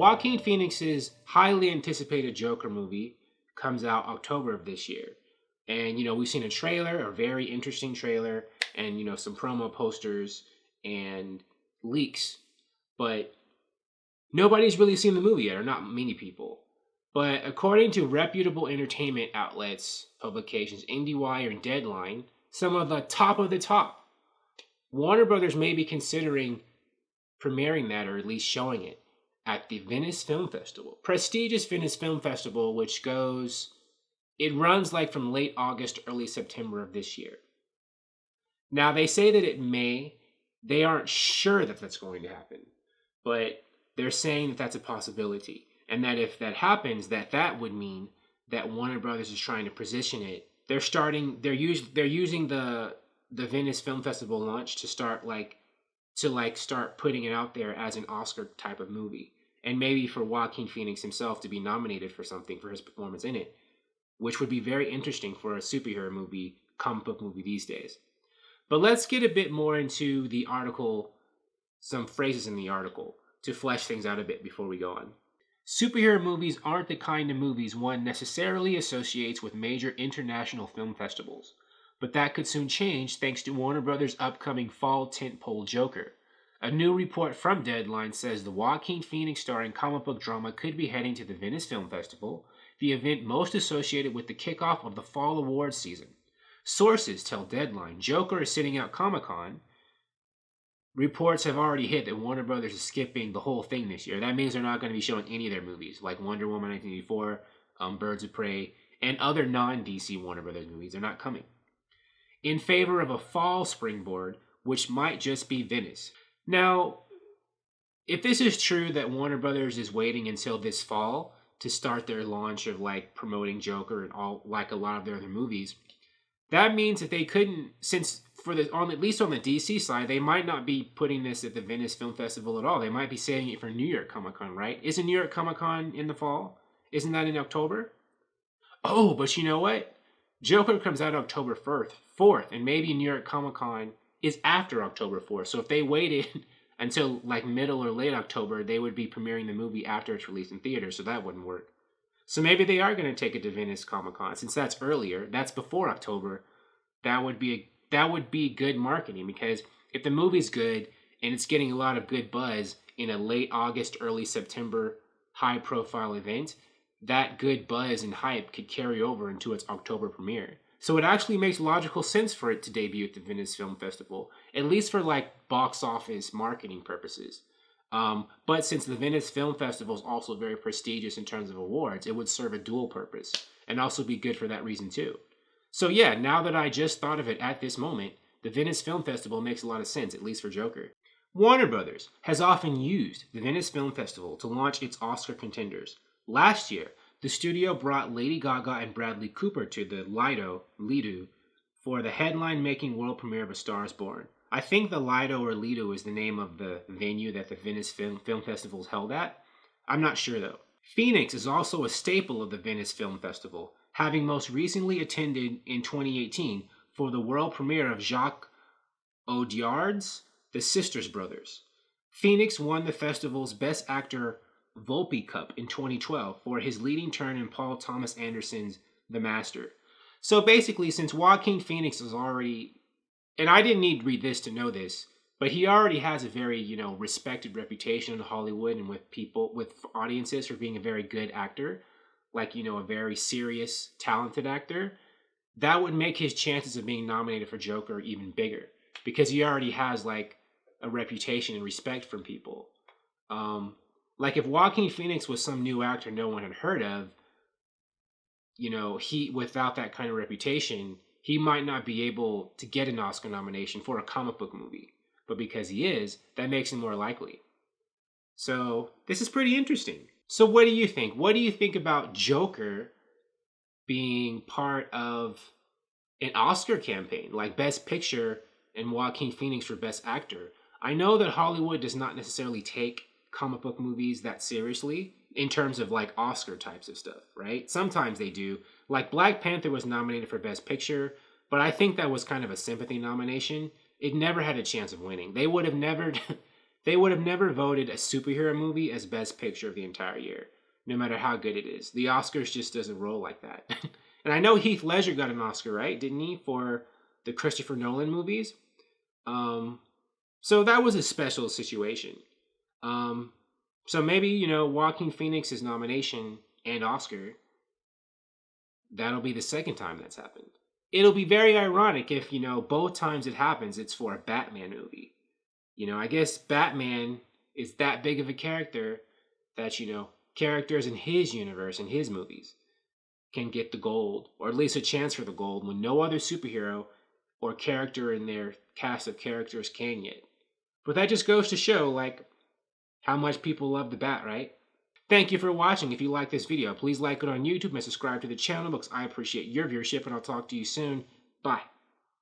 Joaquin Phoenix's highly anticipated Joker movie comes out October of this year. And, we've seen a trailer, a very interesting trailer, and, some promo posters and leaks. But nobody's really seen the movie yet, or not many people. But according to reputable entertainment outlets, publications, IndieWire, and Deadline, some of the top, Warner Brothers may be considering premiering that, or at least showing it, at the Venice Film Festival. Prestigious Venice Film Festival, which it runs like from late August, early September of this year. Now, they say that they aren't sure that that's going to happen, but they're saying that that's a possibility. And that if that happens, that would mean that Warner Brothers is trying to position it. They're using the Venice Film Festival launch to start putting it out there as an Oscar type of movie. And maybe for Joaquin Phoenix himself to be nominated for something for his performance in it, which would be very interesting for a superhero movie, comic book movie these days. But let's get a bit more into the article, some phrases in the article, to flesh things out a bit before we go on. Superhero movies aren't the kind of movies one necessarily associates with major international film festivals, but that could soon change thanks to Warner Brothers' upcoming fall tentpole Joker. A new report from Deadline says the Joaquin Phoenix starring comic book drama could be heading to the Venice Film Festival, the event most associated with the kickoff of the fall awards season. Sources tell Deadline Joker is sitting out Comic-Con. Reports have already hit that Warner Brothers is skipping the whole thing this year. That means they're not going to be showing any of their movies, like Wonder Woman 1984, Birds of Prey, and other non-DC Warner Brothers movies. They're not coming. In favor of a fall springboard, which might just be Venice. Now, if this is true that Warner Brothers is waiting until this fall to start their launch of promoting Joker and all a lot of their other movies, that means that they couldn't, at least on the DC side, they might not be putting this at the Venice Film Festival at all. They might be saving it for New York Comic Con, right? Isn't New York Comic Con in the fall? Isn't that in October? Oh, but you know what? Joker comes out October 4th, and maybe New York Comic Con is after October 4th. So if they waited until middle or late October, they would be premiering the movie after it's released in theaters, so that wouldn't work. So maybe they are going to take it to Venice Comic Con. Since that's earlier, that's before October, that would be good marketing, because if the movie's good and it's getting a lot of good buzz in a late August, early September high-profile event, that good buzz and hype could carry over into its October premiere. So it actually makes logical sense for it to debut at the Venice Film Festival, at least for box office marketing purposes. But since the Venice Film Festival is also very prestigious in terms of awards, it would serve a dual purpose and also be good for that reason too. So yeah, now that I just thought of it at this moment, the Venice Film Festival makes a lot of sense, at least for Joker. Warner Brothers has often used the Venice Film Festival to launch its Oscar contenders. Last year, the studio brought Lady Gaga and Bradley Cooper to the Lido for the headline-making world premiere of A Star is Born. I think the Lido or Lido is the name of the venue that the Venice Film Festival is held at. I'm not sure though. Phoenix is also a staple of the Venice Film Festival, having most recently attended in 2018 for the world premiere of Jacques Audiard's The Sisters Brothers. Phoenix won the festival's Best Actor Volpe Cup in 2012 for his leading turn in Paul Thomas Anderson's The Master. So basically, since Joaquin Phoenix is already, and I didn't need to read this to know this, but he already has a very, respected reputation in Hollywood and with audiences for being a very good actor, a very serious, talented actor, that would make his chances of being nominated for Joker even bigger, because he already has a reputation and respect from people. If Joaquin Phoenix was some new actor no one had heard of, he, without that kind of reputation, he might not be able to get an Oscar nomination for a comic book movie. But because he is, that makes him more likely. So this is pretty interesting. So what do you think? What do you think about Joker being part of an Oscar campaign, like Best Picture and Joaquin Phoenix for Best Actor? I know that Hollywood does not necessarily take comic book movies that seriously in terms of Oscar types of stuff, right? Sometimes they do. Black Panther was nominated for Best Picture, but I think that was kind of a sympathy nomination. It never had a chance of winning. They would have never they would have never voted a superhero movie as Best Picture of the entire year, no matter how good it is. The Oscars just doesn't roll like that. And I know Heath Ledger got an Oscar, right? Didn't he, for the Christopher Nolan movies? So that was a special situation. So maybe, Joaquin Phoenix's nomination and Oscar, that'll be the second time that's happened. It'll be very ironic if, both times it happens, it's for a Batman movie. I guess Batman is that big of a character that, characters in his universe, in his movies, can get the gold, or at least a chance for the gold, when no other superhero or character in their cast of characters can yet. But that just goes to show, how much people love the Bat, right? Thank you for watching. If you like this video, please like it on YouTube and subscribe to the channel because I appreciate your viewership, and I'll talk to you soon. Bye.